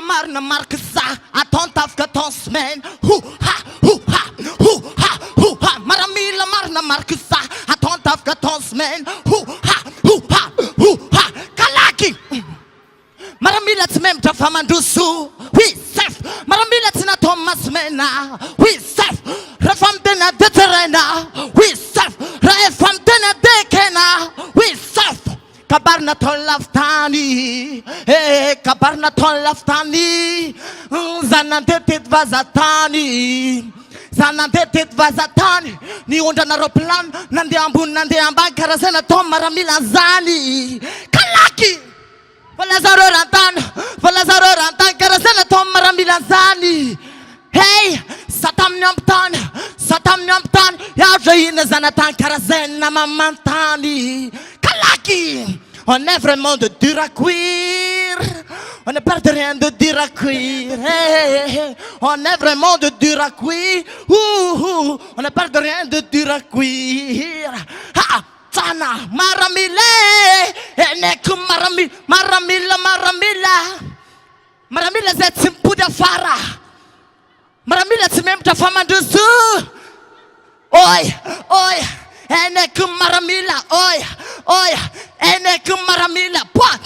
marna marksa atontaf katonsmen hu ha maramila marna marksa atontaf katonsmen hu ha kalaki maramila tmem tafamandusu we sef maramila tina Thomas mena we sef refam dena deterena we sef refam dena dekena we sef kabarna ton laftani kabarna ton laftani zanantetet vazatani ni onda na roplan nande ambun nande ambang karasena tom maramila zani kalaki Falazaro rantan karasena tom maramila zani hey satam nyamtan ya jaina zanatan karasena mamantani kalaki. On est vraiment de dur à cuire. On ne perd rien de dur à cuire. On est vraiment de dur à cuire. On ne perd rien de dur à cuire. Ha! Tana! Maramile! Eneku maramila. Maramila zet simpuda fara. Maramila timem ta fama duzu. Oi! Eneku maramila. Oi! Eneku maramila. What?